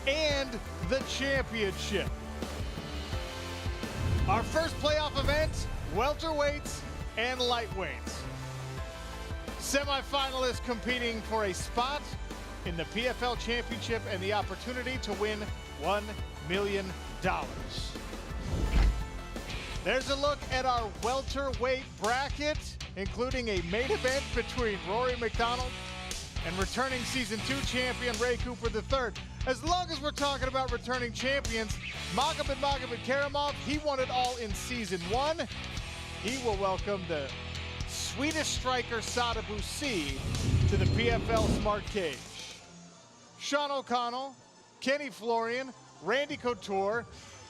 and the championship. Our first playoff event, welterweights and lightweights. Semi-finalists competing for a spot in the PFL championship and the opportunity to win $1 million. There's a look at our welterweight bracket, including a main event between Rory McDonald and returning Season 2 champion Ray Cooper III. As long as we're talking about returning champions, Magomed Karamov, he won it all in Season 1. He will welcome the Swedish striker Chibou to the PFL Smart Cage. Sean O'Connell, Kenny Florian, Randy Couture,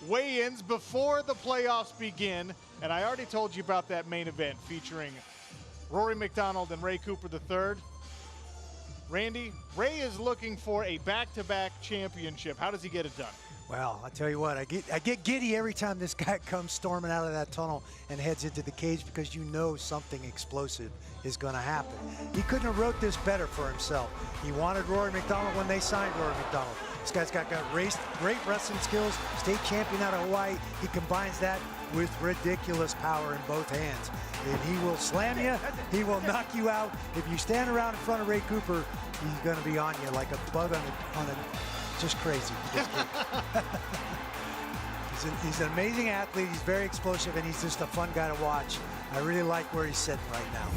weigh-ins before the playoffs begin. And I already told you about that main event featuring Rory McDonald and Ray Cooper III. Randy, Ray is looking for a back-to-back championship. How does he get it done? Well, I tell you what, I get giddy every time this guy comes storming out of that tunnel and heads into the cage, because you know something explosive is going to happen. He couldn't have wrote this better for himself. He wanted Rory McDonald when they signed Rory McDonald. This guy's got great wrestling skills, state champion out of Hawaii. He combines that with ridiculous power in both hands. And he will slam you, he will knock you out. If you stand around in front of Ray Cooper, he's going to be on you like a bug on a just crazy. He's an amazing athlete. He's very explosive, and he's just a fun guy to watch. I really like where he's sitting right now.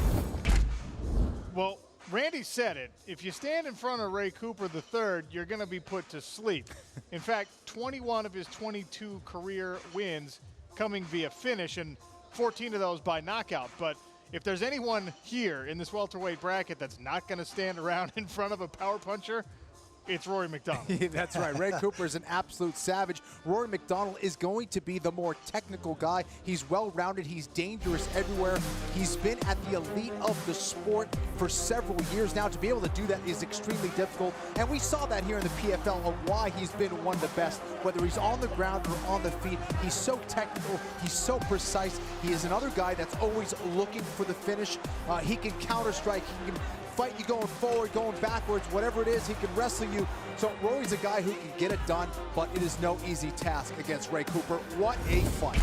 Well, Randy said it. If you stand in front of Ray Cooper III, you're going to be put to sleep. In fact, 21 of his 22 career wins coming via finish, and 14 of those by knockout. But if there's anyone here in this welterweight bracket that's not going to stand around in front of a power puncher, it's Rory McDonald. That's right. Ray Cooper is an absolute savage. Rory McDonald is going to be the more technical guy. He's well-rounded. He's dangerous everywhere. He's been at the elite of the sport for several years now. To be able to do that is extremely difficult, and we saw that here in the PFL of why he's been one of the best, whether he's on the ground or on the feet. He's so technical. He's so precise. He is another guy that's always looking for the finish. He can counter-strike. He can fight you going forward, going backwards, whatever it is, he can wrestle you. So Rory's a guy who can get it done, but it is no easy task against Ray Cooper. What a fight.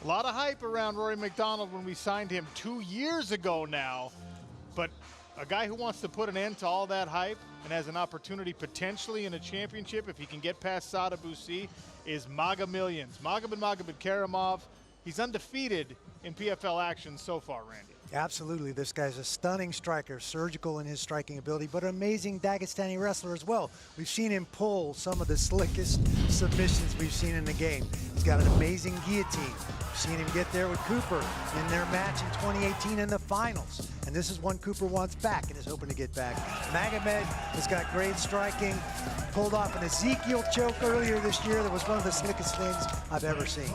A lot of hype around Rory McDonald when we signed him 2 years ago now, but a guy who wants to put an end to all that hype and has an opportunity potentially in a championship if he can get past Chibou is Magomed Karamov. He's undefeated in PFL action so far, Randy. Absolutely. This guy's a stunning striker, surgical in his striking ability, but an amazing Dagestani wrestler as well. We've seen him pull some of the slickest submissions we've seen in the game. He's got an amazing guillotine. We've seen him get there with Cooper in their match in 2018 in the finals. And this is one Cooper wants back and is hoping to get back. Magomed has got great striking. Pulled off an Ezekiel choke earlier this year that was one of the slickest things I've ever seen.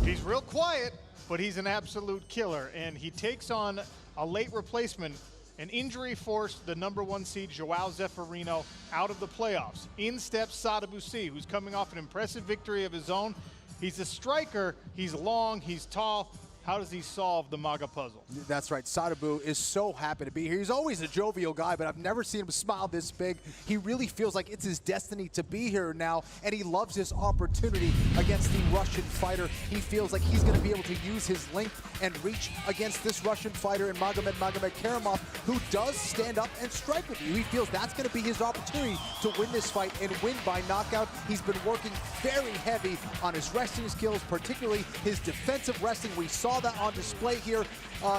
He's real quiet, but he's an absolute killer, and he takes on a late replacement. An injury forced the #1 seed Joao Zeferino out of the playoffs. In steps Chibou, who's coming off an impressive victory of his own. He's a striker, he's long, he's tall. How does he solve the MAGA puzzle? That's right. Chibou is so happy to be here. He's always a jovial guy, but I've never seen him smile this big. He really feels like it's his destiny to be here now, and he loves his opportunity against the Russian fighter. He feels like he's going to be able to use his length and reach against this Russian fighter in Magomed Karamov, who does stand up and strike with you. He feels that's going to be his opportunity to win this fight and win by knockout. He's been working very heavy on his wrestling skills, particularly his defensive wrestling. We saw that on display here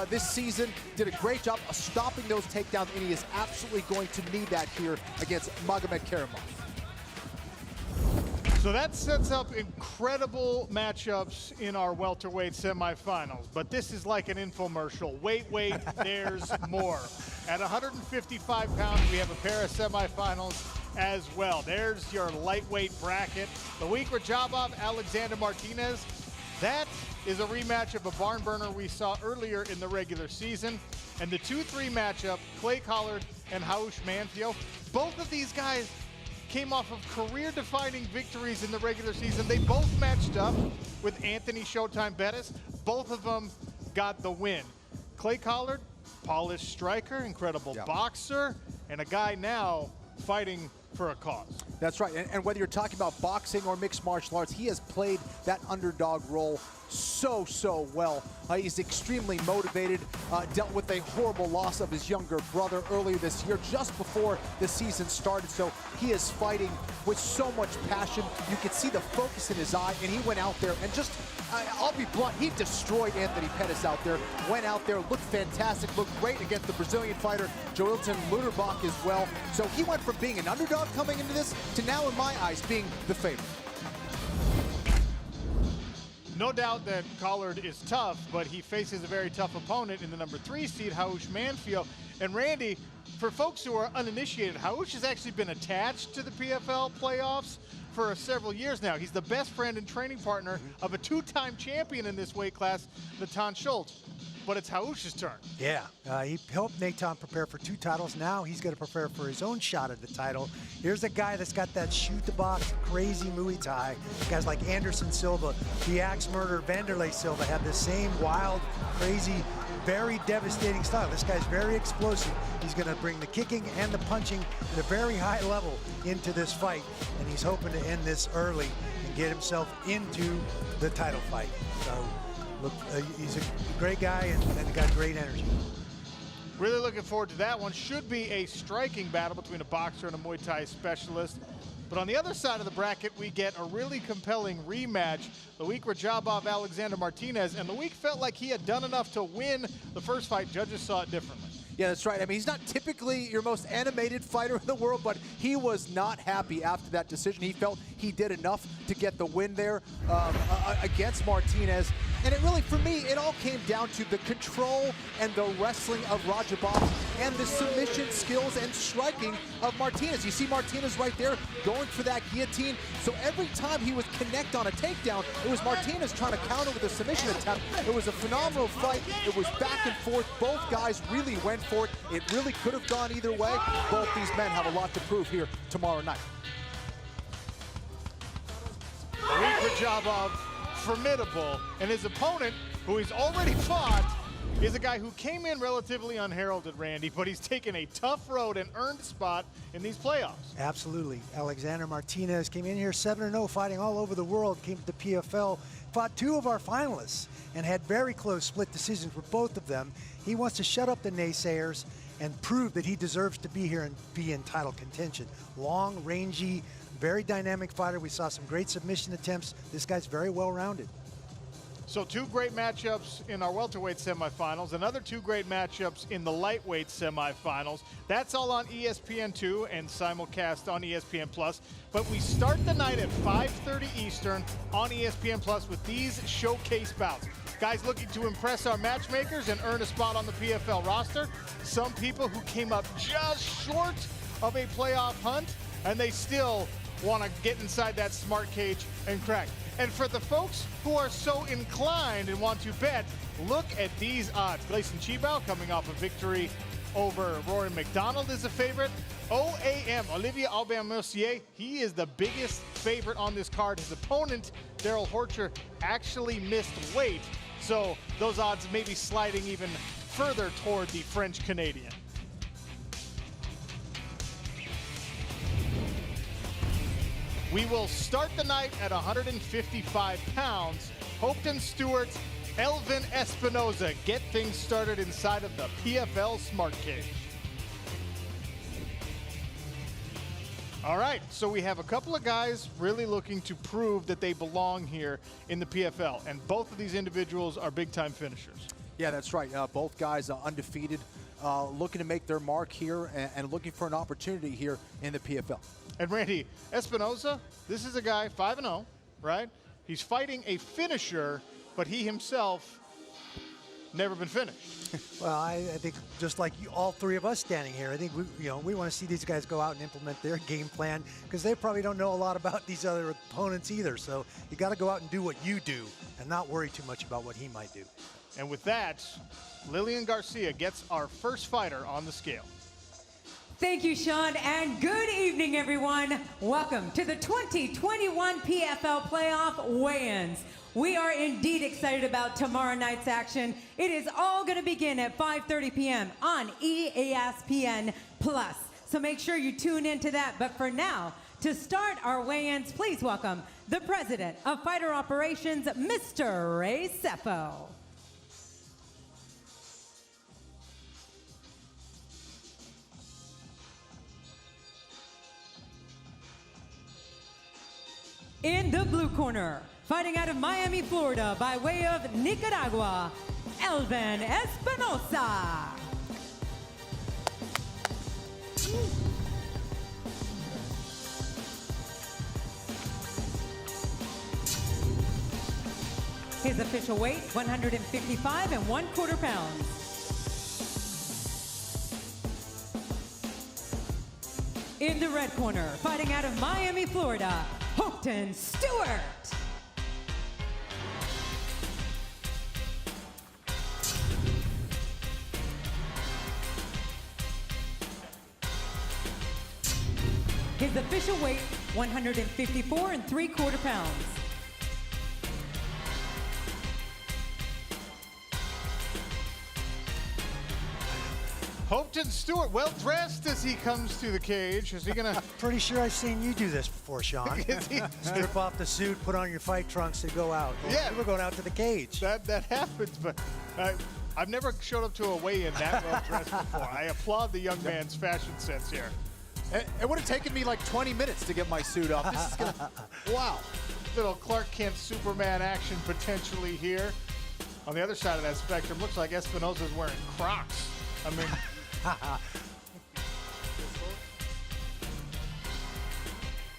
this season. Did a great job of stopping those takedowns, and he is absolutely going to need that here against Magomed Karamov. So that sets up incredible matchups in our welterweight semifinals, but this is like an infomercial. Wait, there's more. At 155 pounds, we have a pair of semifinals as well. There's your lightweight bracket. The week with Jabov, Alexander Martinez. That is a rematch of a barn burner we saw earlier in the regular season. And the 2-3 matchup, Clay Collard and Houseman. Both of these guys came off of career-defining victories in the regular season. They both matched up with Anthony Showtime Bettis. Both of them got the win. Clay Collard, polished striker, incredible boxer, and a guy now fighting for a cause. That's right, and whether you're talking about boxing or mixed martial arts, he has played that underdog role so well. He's extremely motivated, dealt with a horrible loss of his younger brother earlier this year, just before the season started, so he is fighting with so much passion. You can see the focus in his eye, and he went out there and just, I'll be blunt, he destroyed Anthony Pettis out there, went out there, looked fantastic, looked great against the Brazilian fighter, Joilton Luderbach as well. So he went from being an underdog coming into this to now, in my eyes, being the favorite. No doubt that Collard is tough, but he faces a very tough opponent in the number 3 seed, Houseman. And Randy, for folks who are uninitiated, Housh has actually been attached to the PFL playoffs for several years now. He's the best friend and training partner of a 2-time champion in this weight class, Natan Schultz. But it's Housh's turn. Yeah, he helped Natan prepare for 2 titles. Now he's going to prepare for his own shot at the title. Here's a guy that's got that shoot-the-box, crazy Muay Thai. Guys like Anderson Silva, the axe murderer Vanderlei Silva have the same wild, crazy, very devastating style. This guy's very explosive. He's going to bring the kicking and the punching at a very high level into this fight, and he's hoping to end this early and get himself into the title fight. So. Look, he's a great guy and got great energy. Really looking forward to that one. Should be a striking battle between a boxer and a Muay Thai specialist. But on the other side of the bracket, we get a really compelling rematch. Loic Rajabov, Alexander Martinez, and Loic felt like he had done enough to win the first fight. Judges saw it differently. Yeah, that's right. I mean, he's not typically your most animated fighter in the world, but he was not happy after that decision. He felt he did enough to get the win there against Martinez. And it really, for me, it all came down to the control and the wrestling of Rajabov and the submission skills and striking of Martinez. You see Martinez right there going for that guillotine. So every time he would connect on a takedown, it was Martinez trying to counter with a submission attempt. It was a phenomenal fight. It was back and forth. Both guys really went for it. It really could have gone either way. Both these men have a lot to prove here tomorrow night. Loic Rajabov, formidable, and his opponent, who he's already fought, is a guy who came in relatively unheralded, Randy, but he's taken a tough road and earned a spot in these playoffs. Absolutely. Alexander Martinez came in here 7-0, fighting all over the world, came to the PFL, fought 2 of our finalists, and had very close split decisions with both of them. He wants to shut up the naysayers and prove that he deserves to be here and be in title contention. Long, rangy, very dynamic fighter. We saw some great submission attempts. This guy's very well-rounded. So 2 great matchups in our welterweight semifinals, another 2 great matchups in the lightweight semifinals. That's all on ESPN2 and simulcast on ESPN+. But we start the night at 5:30 Eastern on ESPN+ with these showcase bouts. Guys looking to impress our matchmakers and earn a spot on the PFL roster. Some people who came up just short of a playoff hunt, and they still want to get inside that smart cage and crack. And for the folks who are so inclined and want to bet, look at these odds. Chibao coming off a victory over Rory McDonald is a favorite. OAM, Olivia Albamercier, he is the biggest favorite on this card. His opponent, Darryl Horcher, actually missed weight. So those odds may be sliding even further toward the French-Canadian. We will start the night at 155 pounds. Hopeton Stewart, Elvin Espinoza get things started inside of the PFL Smart Cage. All right, so we have a couple of guys really looking to prove that they belong here in the PFL, and both of these individuals are big-time finishers. Yeah, that's right. Both guys undefeated, looking to make their mark here and looking for an opportunity here in the PFL. And Randy, Espinoza, this is a guy 5-0, right? He's fighting a finisher, but he himself never been finished. Well, I think just like all 3 of us standing here, I think we want to see these guys go out and implement their game plan, because they probably don't know a lot about these other opponents either. So you got to go out and do what you do and not worry too much about what he might do. And with that, Lillian Garcia gets our first fighter on the scale. Thank you, Sean, and good evening, everyone. Welcome to the 2021 PFL Playoff Weigh-Ins. We are indeed excited about tomorrow night's action. It is all going to begin at 5:30 p.m. on ESPN+. So make sure you tune into that. But for now, to start our weigh-ins, please welcome the president of fighter operations, Mr. Ray Seppo. In the blue corner, fighting out of Miami, Florida, by way of Nicaragua, Elvin Espinosa. His official weight, 155 1/4 pounds. In the red corner, fighting out of Miami, Florida, Horcher Stewart. His official weight, 154 3/4 pounds. Horcher Stewart, well dressed as he comes to the cage. Is he gonna? Pretty sure I've seen you do this before, Sean. Is he? Strip off the suit, put on your fight trunks, and go out. Yeah. We're going out to the cage. That happens, but I've never showed up to a weigh-in that well dressed before. I applaud the young man's fashion sense here. It would have taken me like 20 minutes to get my suit off. This is gonna, wow. Little Clark Kent Superman action potentially here. On the other side of that spectrum, looks like Espinosa's wearing Crocs. I mean,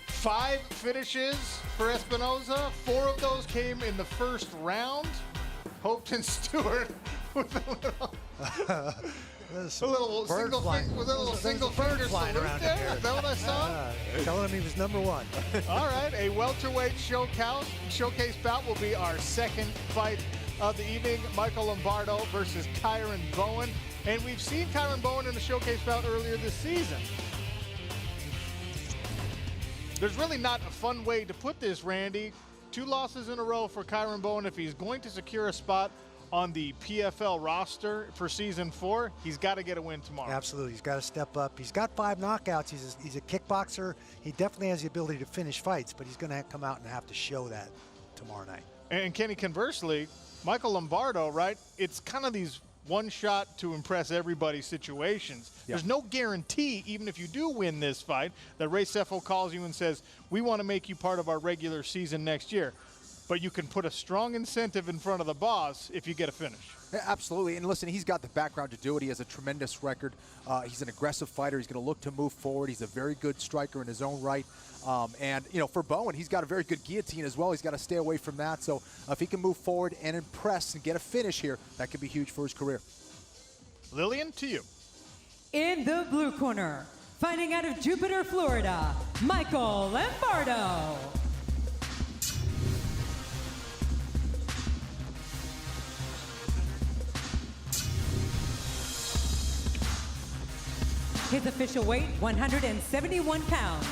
5 finishes for Espinosa. 4 of those came in the first round. Horcher Stewart with a little single finger flying salute around there. here. Is that what I saw? Telling him he was number 1. All right, a welterweight showcase bout will be our second fight of the evening. Michael Lombardo versus Kyron Bowen. And we've seen Kyron Bowen in the showcase bout earlier this season. There's really not a fun way to put this, Randy. 2 losses in a row for Kyron Bowen. If he's going to secure a spot on the PFL roster for season 4, he's got to get a win tomorrow. Absolutely, he's got to step up. He's got 5 knockouts. He's a kickboxer. He definitely has the ability to finish fights, but he's going to come out and have to show that tomorrow night. And Kenny, conversely, Michael Lombardo, right? It's kind of these one shot to impress everybody situations. Yep. There's no guarantee, even if you do win this fight, that Ray Seppo calls you and says, we want to make you part of our regular season next year. But you can put a strong incentive in front of the boss if you get a finish. Yeah, absolutely, and listen, he's got the background to do it. He has a tremendous record. He's an aggressive fighter. He's going to look to move forward. He's a very good striker in his own right. And, you know, for Bowen, he's got a very good guillotine as well. He's got to stay away from that. So if he can move forward and impress and get a finish here, that could be huge for his career. Lillian, to you. In the blue corner, fighting out of Jupiter, Florida, Michael Lombardo. His official weight, 171 pounds.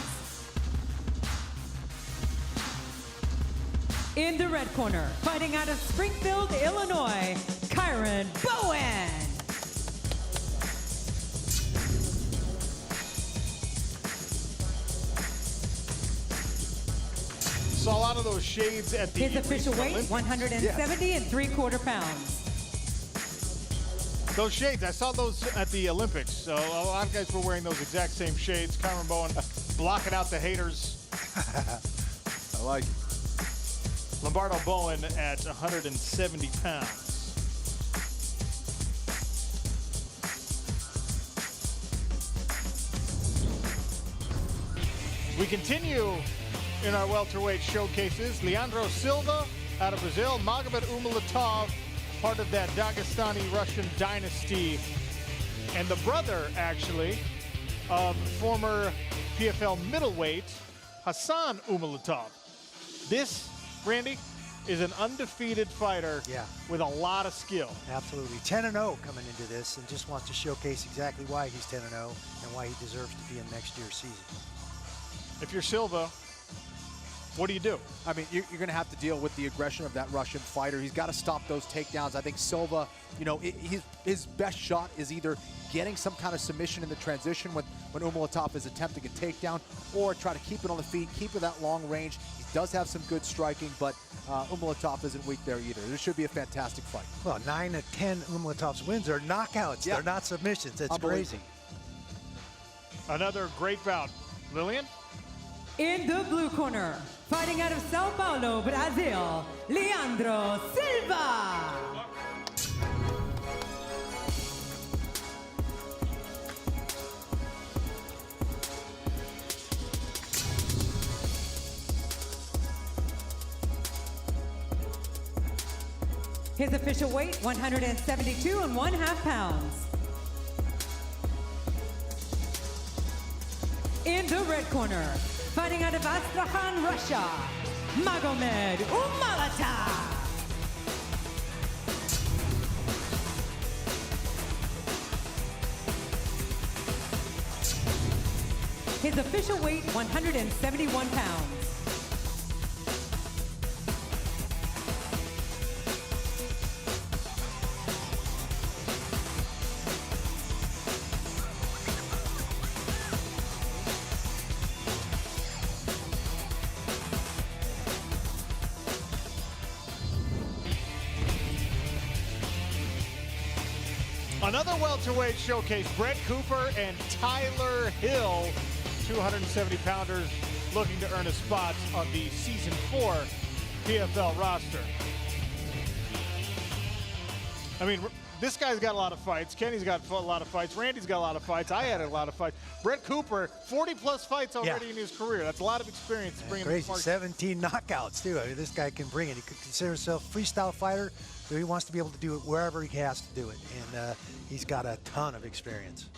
In the red corner, fighting out of Springfield, Illinois, Kyron Bowen. Saw a lot of those shades at the His official weight, Olympics. 170 3/4 pounds. Those shades, I saw those at the Olympics. So a lot of guys were wearing those exact same shades. Kyron Bowen blocking out the haters. I like it. Lombardo Bowen at 170 pounds. We continue in our welterweight showcases. Leandro Silva out of Brazil. Magomed Ulmatov, part of that Dagestani-Russian dynasty. And the brother, actually, of former PFL middleweight Hassan Ulmatov. This, Randy, is an undefeated fighter with a lot of skill. Absolutely. 10-0 coming into this, and just wants to showcase exactly why he's 10-0 and why he deserves to be in next year's season. If you're Silva, what do you do? I mean, you're going to have to deal with the aggression of that Russian fighter. He's got to stop those takedowns. I think Silva, you know, his best shot is either getting some kind of submission in the transition when Ulmatov is attempting a takedown, or try to keep it on the feet, keep it that long range. He does have some good striking, but Ulmatov isn't weak there either. This should be a fantastic fight. Well, 9 of 10 Ulmatov's wins are knockouts. Yeah. They're not submissions. It's crazy. Another great bout. Lillian? In the blue corner, fighting out of Sao Paulo, Brazil, Leandro Silva. His official weight, 172.5 pounds. In the red corner, fighting out of Astrakhan, Russia, Magomed Ulmatov. His official weight, 171 pounds. Another welterweight showcase, Brett Cooper and Tyler Hill, 270-pounders looking to earn a spot on the Season 4 PFL roster. I mean, this guy's got a lot of fights. Kenny's got a lot of fights. Randy's got a lot of fights. I had a lot of fights. Brett Cooper, 40-plus fights already in his careir. That's a lot of experience to bring him to the market. 17 knockouts, too. I mean, this guy can bring it. He could consider himself a freestyle fighter, so he wants to be able to do it wherever he has to do it. And he's got a ton of experience.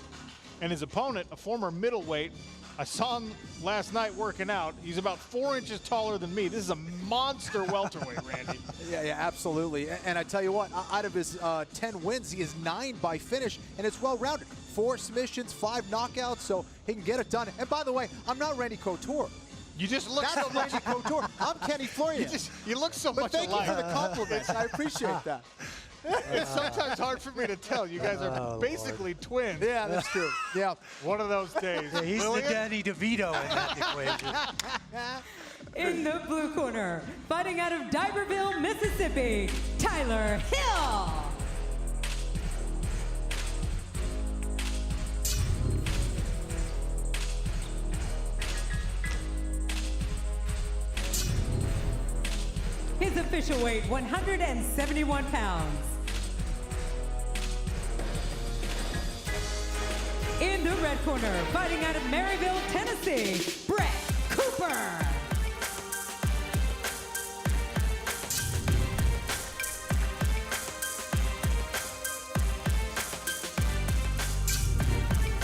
And his opponent, a former middleweight, I saw him last night working out. He's about 4 inches taller than me. This is a monster welterweight, Randy. Yeah, absolutely. And I tell you what, out of his 10 wins, he is 9 by finish, and it's well-rounded. 4 submissions, 5 knockouts, so he can get it done. And by the way, I'm not Randy Couture. You just look so much. Randy Couture. I'm Kenny Florian. You look so much alike. Thank you for the compliments. I appreciate that. It's sometimes hard for me to tell. You guys are basically twins. Yeah, that's true. Yeah. One of those days. Yeah, he's the Danny DeVito in that equation. In the blue corner, fighting out of D'Iberville, Mississippi, Tyler Hill. His official weight, 171 pounds. In the red corner, fighting out of Maryville, Tennessee, Brett Cooper.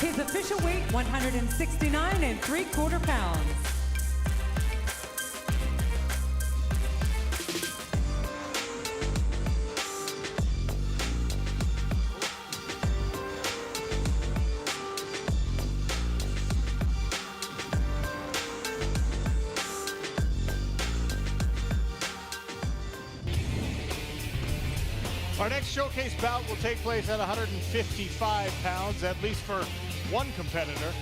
His official weight, 169.75 pounds. Our next showcase bout will take place at 155 pounds, at least for one competitor.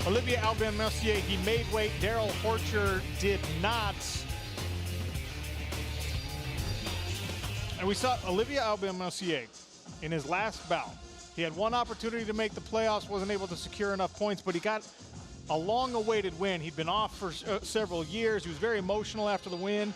Olivia Albamercier, he made weight. Darryl Horcher did not. And we saw Olivia Albamercier in his last bout. He had one opportunity to make the playoffs, wasn't able to secure enough points, but he got a long-awaited win. He'd been off for several years. He was very emotional after the win.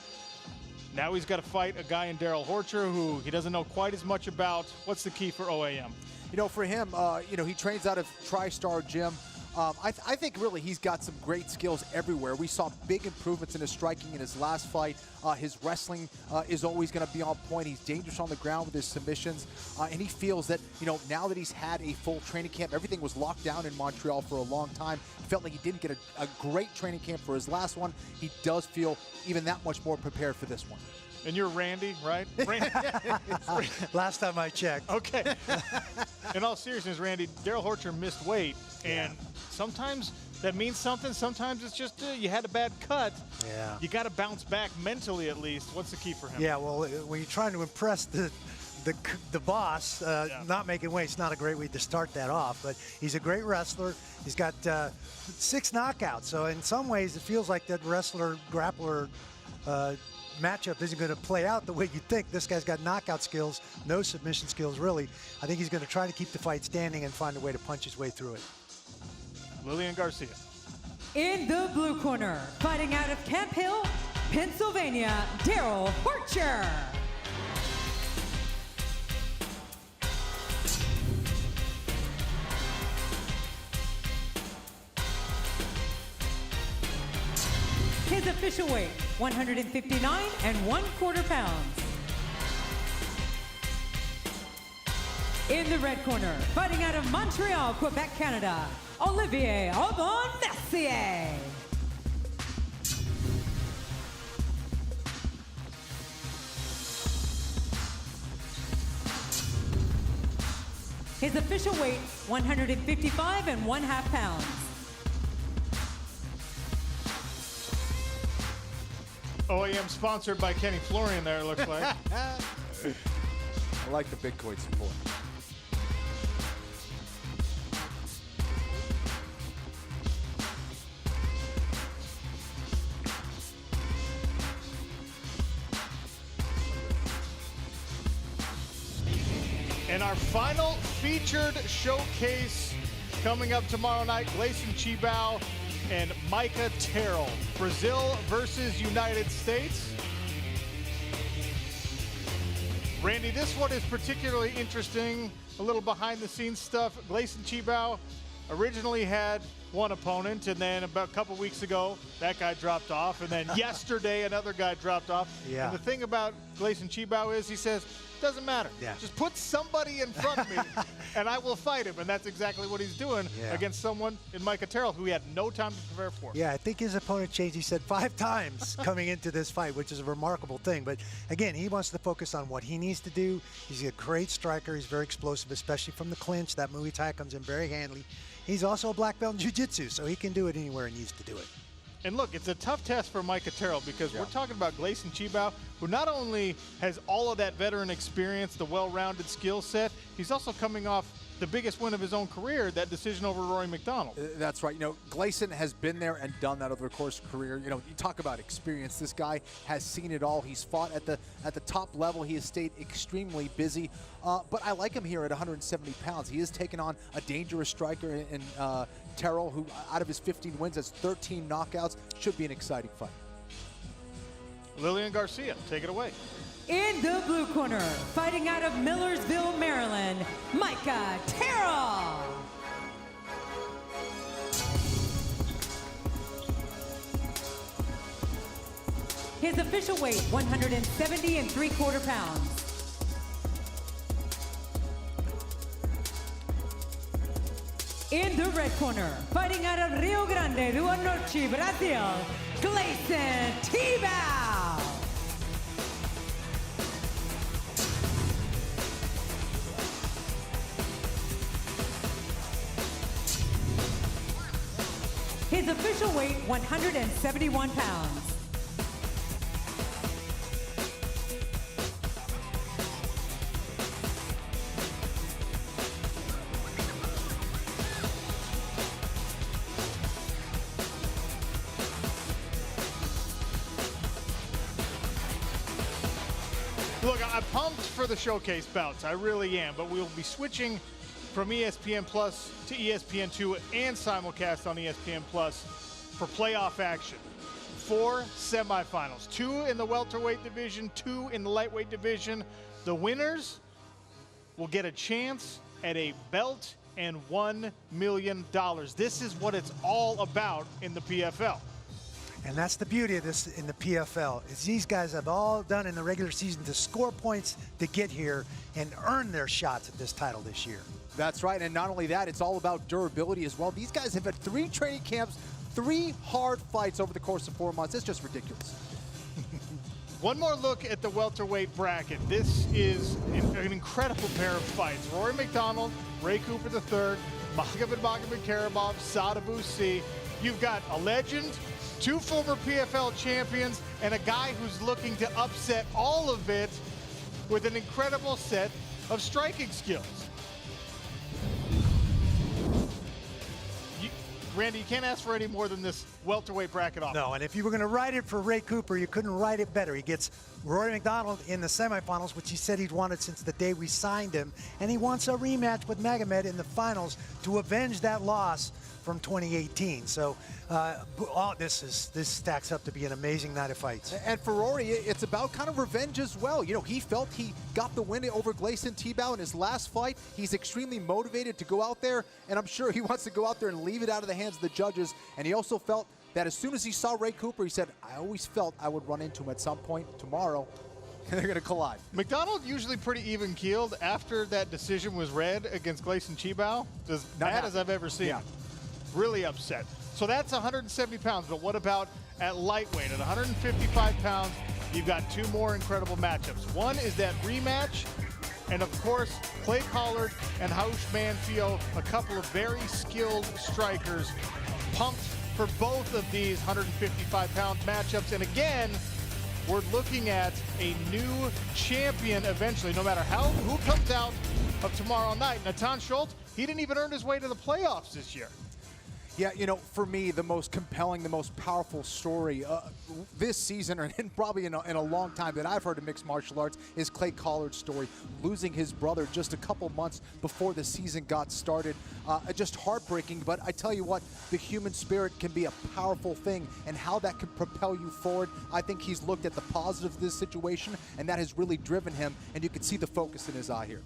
Now he's got to fight a guy in Darryl Horcher who he doesn't know quite as much about. What's the key for OAM? You know, for him, he trains out of TriStar Gym. I think really he's got some great skills everywhere. We saw big improvements in his striking in his last fight. His wrestling is always going to be on point. He's dangerous on the ground with his submissions. And he feels that, now that he's had a full training camp, everything was locked down in Montreal for a long time. He felt like he didn't get a great training camp for his last one. He does feel even that much more prepared for this one. And you're Randy, right? Last time I checked. Okay. In all seriousness, Randy, Darryl Horcher missed weight. And sometimes that means something. Sometimes it's just you had a bad cut. Yeah. You got to bounce back mentally at least. What's the key for him? Yeah, well, when you're trying to impress the boss, not making weight, it's not a great way to start that off. But he's a great wrestler. He's got 6 knockouts. So in some ways, it feels like that wrestler-grappler matchup isn't going to play out the way you think. This guy's got knockout skills, no submission skills, really. I think he's going to try to keep the fight standing and find a way to punch his way through it. Lillian Garcia. In the blue corner, fighting out of Camp Hill, Pennsylvania, Darryl Horcher. His official weight, 159 1/4 pounds. In the red corner, fighting out of Montreal, Quebec, Canada, Olivia Albamercier. His official weight, 155 1/2 pounds. OAM sponsored by Kenny Florian there, it looks like. I like the Bitcoin support. And our final featured showcase coming up tomorrow night, Grayson Chibao and Micah Terrell. Brazil versus United States. Randy, this one is particularly interesting. A little behind the scenes stuff. Grayson Chibao originally had one opponent, and then about a couple weeks ago, that guy dropped off, and then yesterday another guy dropped off. Yeah. And the thing about Grayson Chibao is he says, doesn't matter. Yeah. Just put somebody in front of me, and I will fight him. And that's exactly what he's doing against someone in Micah Terrell, who he had no time to prepare for. Yeah, I think his opponent changed. He said 5 times coming into this fight, which is a remarkable thing. But again, he wants to focus on what he needs to do. He's a great striker. He's very explosive, especially from the clinch. That Muay Thai comes in very handy. He's also a black belt in jiu-jitsu, so he can do it anywhere he needs to do it. And look, it's a tough test for Micah Terrell because we're talking about Grayson Chibao, who not only has all of that veteran experience, the well-rounded skill set, he's also coming off the biggest win of his own career, that decision over Rory McDonald. That's right. You know, Grayson has been there and done that over the course of career. You know, you talk about experience. This guy has seen it all. He's fought at the top level. He has stayed extremely busy. But I like him here at 170 pounds. He is taking on a dangerous striker in Terrell, who out of his 15 wins has 13 knockouts. Should be an exciting fight. Lillian Garcia, take it away. In the blue corner, fighting out of Millersville, Maryland, Micah Terrell. His official weight, 170 3/4 pounds. In the red corner, fighting out of Rio Grande do Norte, Brazil, Grayson Chibao. His official weight, 171 pounds. Look, I'm pumped for the showcase bouts. I really am, but we'll be switching from ESPN Plus to ESPN2 and simulcast on ESPN Plus for playoff action. 4 semifinals, 2 in the welterweight division, 2 in the lightweight division. The winners will get a chance at a belt and $1 million. This is what it's all about in the PFL. And that's the beauty of this in the PFL, is these guys have all done in the regular season to score points to get here and earn their shots at this title this year. That's right, and not only that, it's all about durability as well. These guys have had 3 training camps, 3 hard fights over the course of 4 months. It's just ridiculous. One more look at the welterweight bracket. This is an incredible pair of fights. Rory MacDonald, Ray Cooper III, Magomed Karamov, Sadabu C. You've got a legend, 2 former PFL champions, and a guy who's looking to upset all of it with an incredible set of striking skills. Randy, you can't ask for any more than this welterweight bracket off. No, and if you were going to write it for Ray Cooper, you couldn't write it better. He gets Rory McDonald in the semifinals, which he said he'd wanted since the day we signed him, and he wants a rematch with Magomed in the finals to avenge that loss from 2018. So this stacks up to be an amazing night of fights. And for Rory, it's about kind of revenge as well. You know, he felt he got the win over Grayson Chibao in his last fight. He's extremely motivated to go out there, and I'm sure he wants to go out there and leave it out of the hands of the judges. And he also felt that as soon as he saw Ray Cooper, he said, I always felt I would run into him at some point tomorrow. And they're going to collide. McDonald usually pretty even-keeled. After that decision was read against Grayson Chibao, as bad as I've ever seen. Yeah. Really upset. So that's 170 pounds, but what about at lightweight? At 155 pounds, you've got 2 more incredible matchups. One is that rematch, and of course, Clay Collard and Houseman, a couple of very skilled strikers. Pumped for both of these 155-pound matchups. And again, we're looking at a new champion eventually, no matter who comes out of tomorrow night. Natan Schultz, he didn't even earn his way to the playoffs this year. Yeah, you know, for me, the most compelling, the most powerful story this season, and probably in a long time that I've heard of mixed martial arts, is Clay Collard's story, losing his brother just a couple months before the season got started. Just heartbreaking, but I tell you what, the human spirit can be a powerful thing, and how that can propel you forward. I think he's looked at the positives of this situation, and that has really driven him, and you can see the focus in his eye here.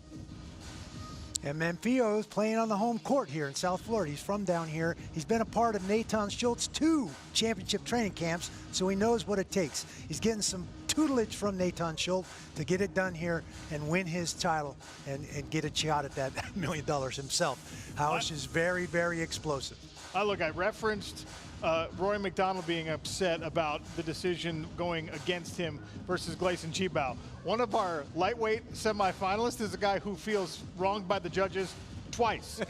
And Manfio is playing on the home court here in South Florida. He's from down here. He's been a part of Natan Schultz's 2 championship training camps, so he knows what it takes. He's getting some tutelage from Natan Schultz to get it done here and win his title and get a shot at that $1 million himself. House is very, very explosive. Look, I referenced Rory McDonald being upset about the decision going against him versus Grayson Chibao. One of our lightweight semifinalists is a guy who feels wronged by the judges twice.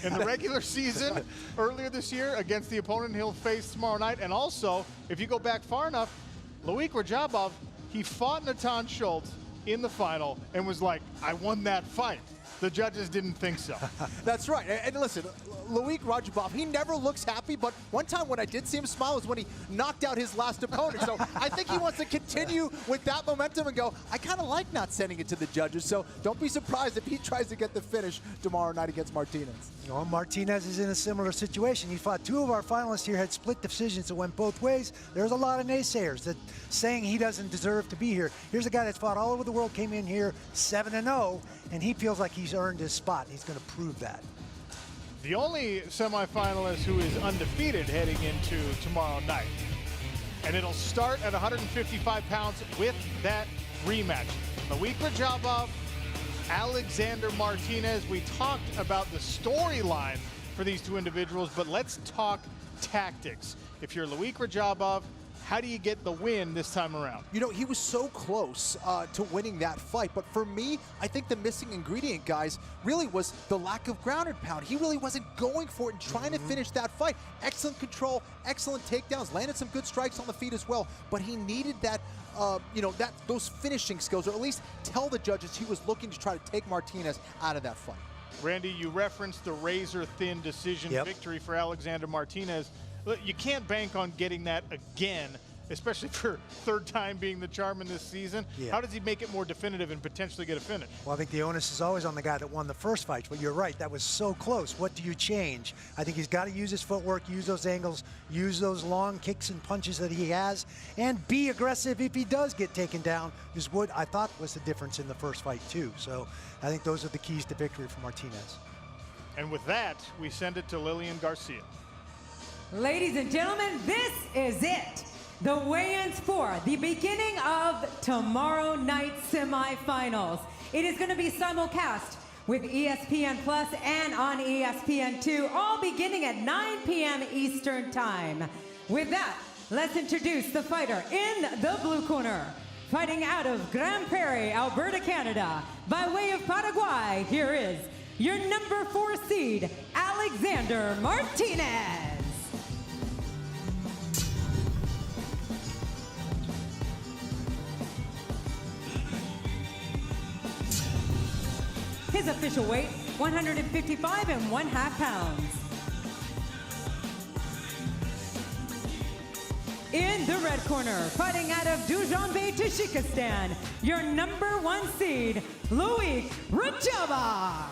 In the regular season, earlier this year, against the opponent he'll face tomorrow night. And also, if you go back far enough, Loic Rajabov, he fought Natan Schultz in the final and was like, I won that fight. The judges didn't think so. That's right. And listen, Loic Rajabov, he never looks happy, but one time when I did see him smile was when he knocked out his last opponent. So I think he wants to continue with that momentum and go, I kind of like not sending it to the judges, so don't be surprised if he tries to get the finish tomorrow night against Martinez. Well, Martinez is in a similar situation. He fought 2 of our finalists here, had split decisions that went both ways. There's a lot of naysayers that saying he doesn't deserve to be here. Here's a guy that's fought all over the world, came in here 7-0, and he feels like he's earned his spot. He's going to prove that. The only semifinalist who is undefeated heading into tomorrow night. And it'll start at 155 pounds with that rematch. Loic Rajabov, Alexander Martinez. We talked about the storyline for these 2 individuals, but let's talk tactics. If you're Loic Rajabov, how do you get the win this time around? You know, he was so close to winning that fight, but for me, I think the missing ingredient, guys, really was the lack of ground and pound. He really wasn't going for it and trying to finish that fight. Excellent control, excellent takedowns, landed some good strikes on the feet as well, but he needed that, those finishing skills, or at least tell the judges he was looking to try to take Martinez out of that fight. Randy, you referenced the razor-thin decision victory for Alexander Martinez. You can't bank on getting that again, especially for 3rd time being the charm in this season. How does he make it more definitive and potentially get a finish? Well, I think the onus is always on the guy that won the first fight. But you're right, that was so close. What do you change? I think he's got to use his footwork, use those angles, use those long kicks and punches that he has, and be aggressive if he does get taken down, is what I thought was the difference in the first fight too. So I think those are the keys to victory for Martinez. And with that, we send it to Lillian Garcia. Ladies and gentlemen, this is it. The weigh-ins for the beginning of tomorrow night's semifinals. It is going to be simulcast with ESPN Plus and on ESPN2, all beginning at 9 p.m. Eastern Time. With that, let's introduce the fighter in the blue corner. Fighting out of Grand Prairie, Alberta, Canada, by way of Paraguay, here is your number 4 seed, Alexander Martinez. His official weight, 155 1/2 pounds. In the red corner, fighting out of Dushanbe, Tajikistan, your #1 seed, Loic Rajaba.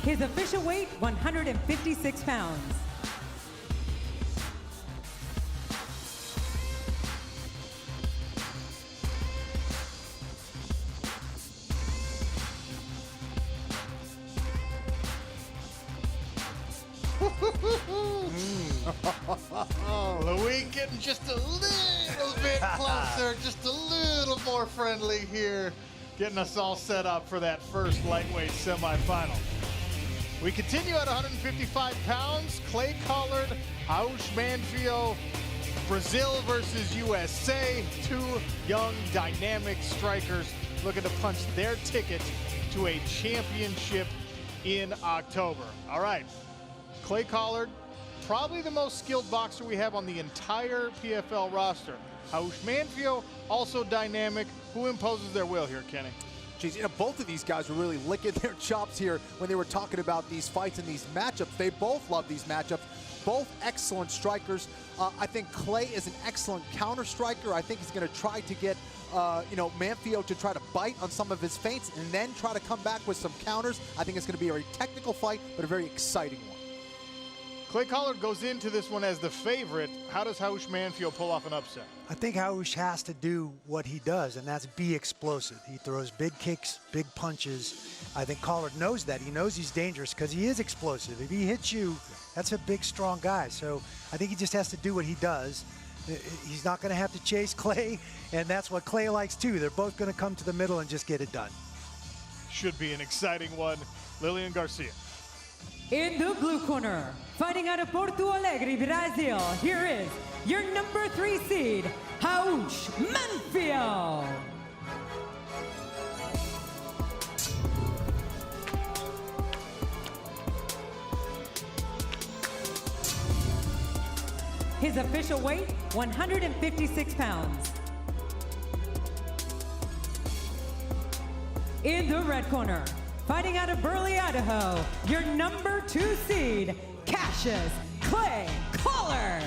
His official weight, 156 pounds. Loic getting just a little bit closer, just a little more friendly here, getting us all set up for that first lightweight semifinal. We continue at 155 pounds. Clay Collard, Houseman, Brazil versus USA. Two young, dynamic strikers looking to punch their ticket to a championship in October. All right, Clay Collard, probably the most skilled boxer we have on the entire PFL roster. Houseman, also dynamic. Who imposes their will here, Kenny? Geez, you know, both of these guys were really licking their chops here when they were talking about these fights and these matchups. They both love these matchups. Both excellent strikers. I think Clay is an excellent counter striker. I think he's going to try to get, Manfio to try to bite on some of his feints and then try to come back with some counters. I think it's going to be a very technical fight, but a very exciting one. Clay Collard goes into this one as the favorite. How does Houseman pull off an upset? I think Housh has to do what he does, and that's be explosive. He throws big kicks, big punches. I think Collard knows that. He knows he's dangerous because he is explosive. If he hits you, that's a big, strong guy. So I think he just has to do what he does. He's not going to have to chase Clay, and that's what Clay likes too. They're both going to come to the middle and just get it done. Should be an exciting one. Lilian Garcia. In the blue corner, fighting out of Porto Alegre, Brazil, here is your #3 seed, Houseman. His official weight, 156 pounds. In the red corner, fighting out of Burley, Idaho, your #2 seed, Cassius Clay Collard.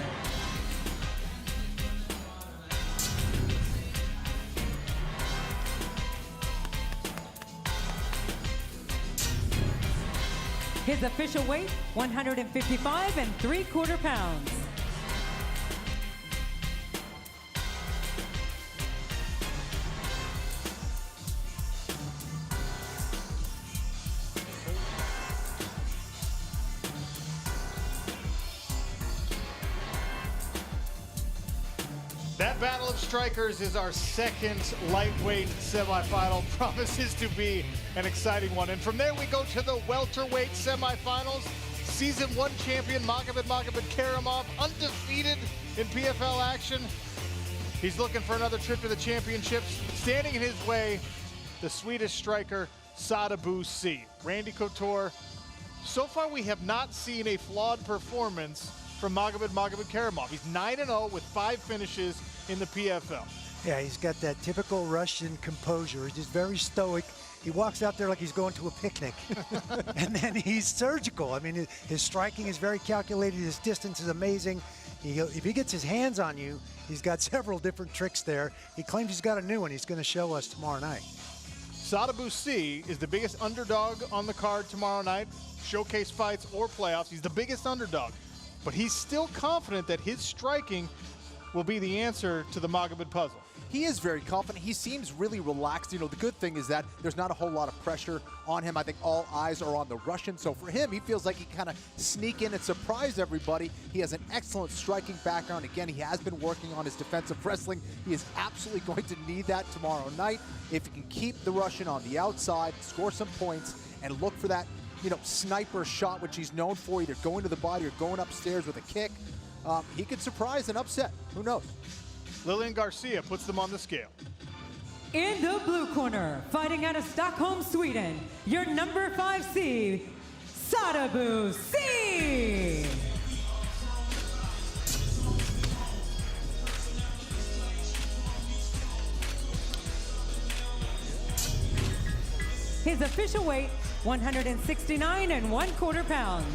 His official weight, 155 3/4 pounds. That battle of strikers is our second lightweight semifinal. Promises to be an exciting one. And from there we go to the welterweight semifinals. Season 1 champion Magomed Karamov, undefeated in PFL action. He's looking for another trip to the championships. Standing in his way, the Swedish striker Chibou. Randy Couture. So far we have not seen a flawed performance from Magomed Karamov. He's 9-0 with 5 finishes in the PFL. Yeah, he's got that typical Russian composure. He's just very stoic. He walks out there like he's going to a picnic. And then he's surgical. I mean, his striking is very calculated. His distance is amazing. If he gets his hands on you, he's got several different tricks there. He claims he's got a new one he's going to show us tomorrow night. Chibou is the biggest underdog on the card tomorrow night. Showcase fights or playoffs. He's the biggest underdog. But he's still confident that his striking will be the answer to the Magomed puzzle. He is very confident. He seems really relaxed. You know, the good thing is that there's not a whole lot of pressure on him. I think all eyes are on the Russian. So for him, he feels like he kind of sneak in and surprise everybody. He has an excellent striking background. Again, he has been working on his defensive wrestling. He is absolutely going to need that tomorrow night. If he can keep the Russian on the outside, score some points, and look for that, sniper shot, which he's known for, either going to the body or going upstairs with a kick, he could surprise and upset. Who knows? Lilian Garcia puts them on the scale. In the blue corner, fighting out of Stockholm, Sweden, your #5 seed, Chibou. His official weight, 169 1/4 pounds.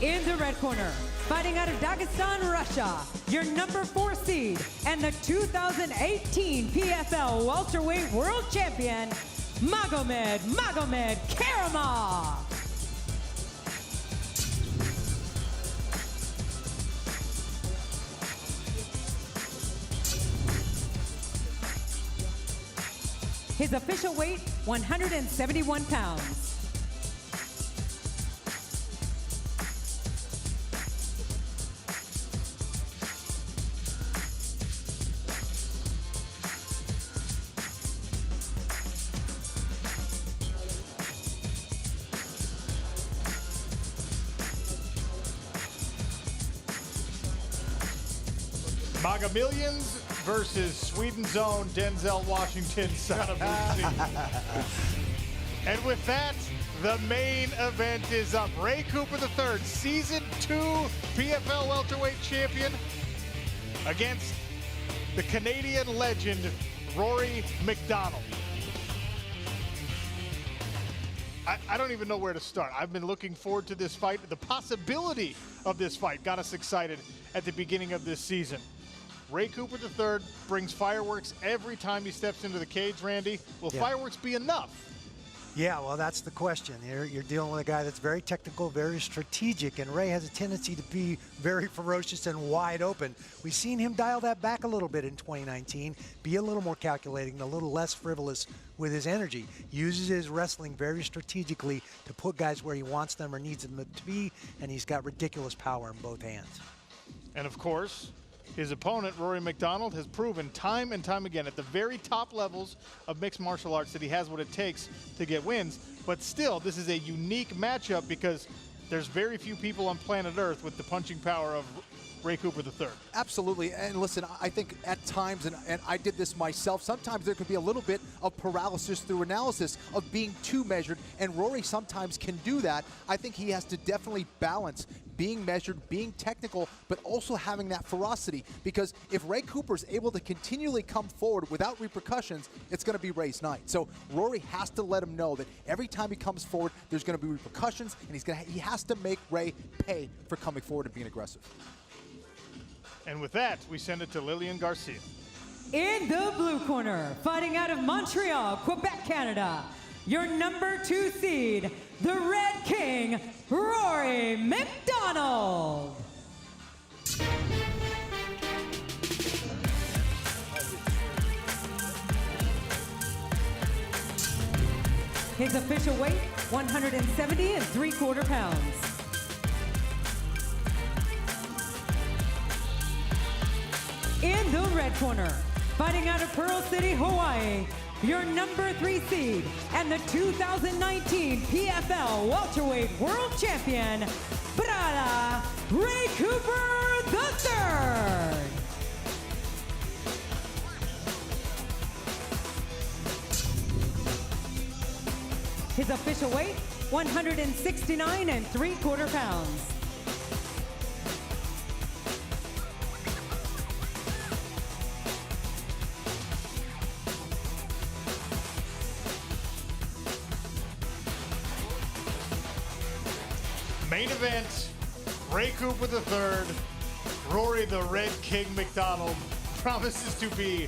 In the red corner, fighting out of Dagestan, Russia, your number 4 seed and the 2018 PFL welterweight world champion, Magomed Karamov. His official weight, 171 pounds. Magamillions versus Sweden's own Denzel Washington, son of a And with that, the main event is up. Ray Cooper III, Season 2 PFL welterweight champion against the Canadian legend, Rory MacDonald. I don't even know where to start. I've been looking forward to this fight. The possibility of this fight got us excited at the beginning of this season. Ray Cooper III brings fireworks every time he steps into the cage, Randy. Will fireworks be enough? Yeah, well, that's the question. You're dealing with a guy that's very technical, very strategic, and Ray has a tendency to be very ferocious and wide open. We've seen him dial that back a little bit in 2019, be a little more calculating, a little less frivolous with his energy. Uses his wrestling very strategically to put guys where he wants them or needs them to be, and he's got ridiculous power in both hands. And of course, his opponent, Rory MacDonald, has proven time and time again at the very top levels of mixed martial arts that he has what it takes to get wins. But still, this is a unique matchup because there's very few people on planet Earth with the punching power of Ray Cooper III. Absolutely, and listen, I think at times, and I did this myself, sometimes there could be a little bit of paralysis through analysis of being too measured, and Rory sometimes can do that. I think he has to definitely balance being measured, being technical, but also having that ferocity, because if Ray Cooper's able to continually come forward without repercussions, it's going to be Ray's night. So Rory has to let him know that every time he comes forward, there's going to be repercussions, and he has to make Ray pay for coming forward and being aggressive. And with that, we send it to Lillian Garcia. In the blue corner, fighting out of Montreal, Quebec, Canada, your number 2 seed, the Red King, Rory MacDonald. His official weight, 170 3/4 pounds. In the red corner, fighting out of Pearl City, Hawaii, your number 3 seed and the 2019 PFL welterweight world champion, Brada Ray Cooper III. His official weight, 169 3/4 pounds. Main event, Ray Cooper III, Rory the Red King MacDonald promises to be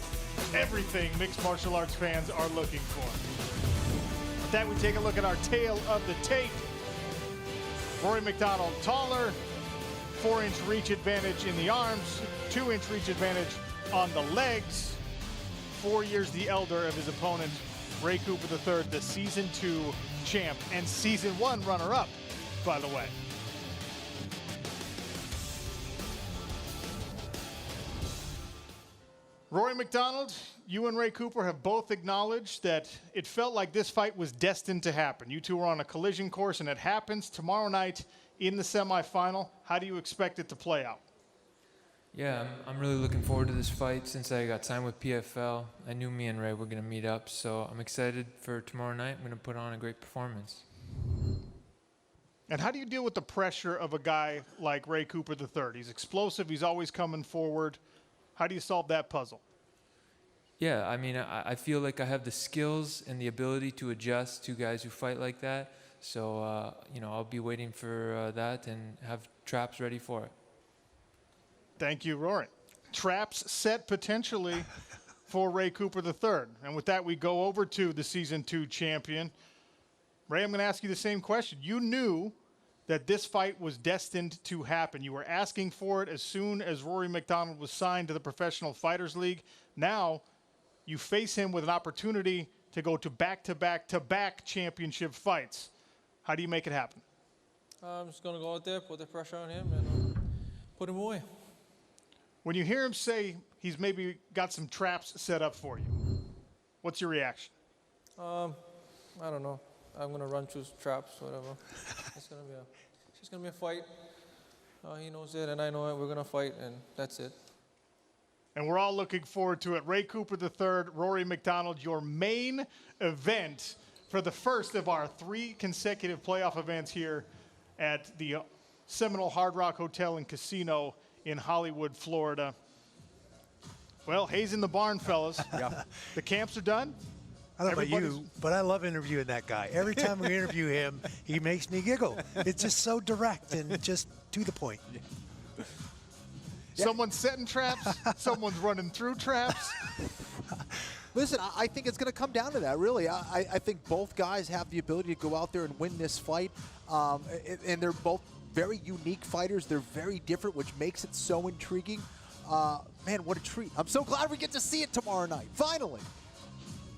everything mixed martial arts fans are looking for. With that, we take a look at our tale of the tape. Rory MacDonald taller, 4-inch reach advantage in the arms, 2-inch reach advantage on the legs. 4 years the elder of his opponent, Ray Cooper III, the Season 2 champ and Season 1 runner-up, by the way. Rory MacDonald, you and Ray Cooper have both acknowledged that it felt like this fight was destined to happen. You two were on a collision course, and it happens tomorrow night in the semifinal. How do you expect it to play out? Yeah, I'm really looking forward to this fight. Since I got signed with PFL, I knew me and Ray were going to meet up, so I'm excited for tomorrow night. I'm going to put on a great performance. And how do you deal with the pressure of a guy like Ray Cooper III? He's explosive. He's always coming forward. How do you solve that puzzle? Yeah, I mean, I feel like I have the skills and the ability to adjust to guys who fight like that. So, you know, I'll be waiting for that and have traps ready for it. Thank you, Rory. Traps set potentially for Ray Cooper III. And with that, we go over to the Season 2 champion. Ray, I'm going to ask you the same question. You knew that this fight was destined to happen. You were asking for it as soon as Rory MacDonald was signed to the Professional Fighters League. Now you face him with an opportunity to go to back-to-back-to-back championship fights. How do you make it happen? I'm just going to go out there, put the pressure on him, and put him away. When you hear him say he's maybe got some traps set up for you, what's your reaction? I don't know. I'm going to run through traps, whatever. It's just going to be a fight. He knows it, and I know it. We're going to fight, and that's it. And we're all looking forward to it. Ray Cooper III, Rory MacDonald, your main event for the first of our 3 consecutive playoff events here at the Seminole Hard Rock Hotel and Casino in Hollywood, Florida. Well, Hayes in the barn, fellas. Yep. The camps are done. I don't know about you, but I love interviewing that guy. Every time we interview him, he makes me giggle. It's just so direct and just to the point. Someone's setting traps. Someone's running through traps. Listen, I think it's going to come down to that, really. I think both guys have the ability to go out there and win this fight. And they're both very unique fighters. They're very different, which makes it so intriguing. Man, what a treat. I'm so glad we get to see it tomorrow night, finally.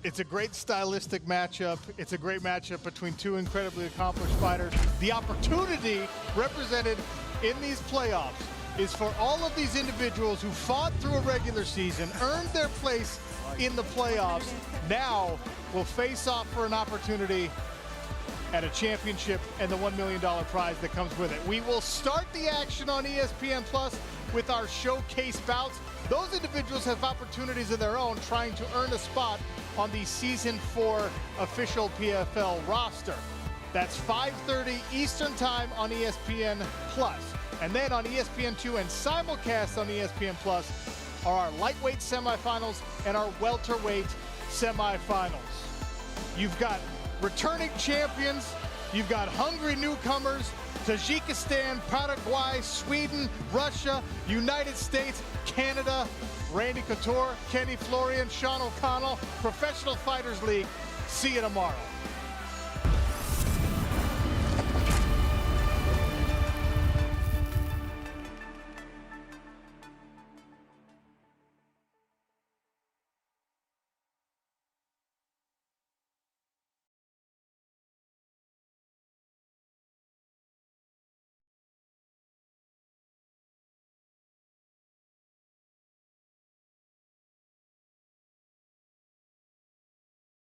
It's a great stylistic matchup. It's a great matchup between 2 incredibly accomplished fighters. The opportunity represented in these playoffs is for all of these individuals who fought through a regular season, earned their place in the playoffs, now will face off for an opportunity at a championship and the $1 million prize that comes with it. We will start the action on ESPN Plus with our showcase bouts. Those individuals have opportunities of their own trying to earn a spot on the Season 4 official PFL roster. That's 5:30 Eastern Time on ESPN Plus. And then on ESPN2 and simulcast on ESPN Plus are our lightweight semifinals and our welterweight semifinals. You've got returning champions, you've got hungry newcomers, Tajikistan, Paraguay, Sweden, Russia, United States, Canada, Randy Couture, Kenny Florian, Sean O'Connell, Professional Fighters League. See you tomorrow.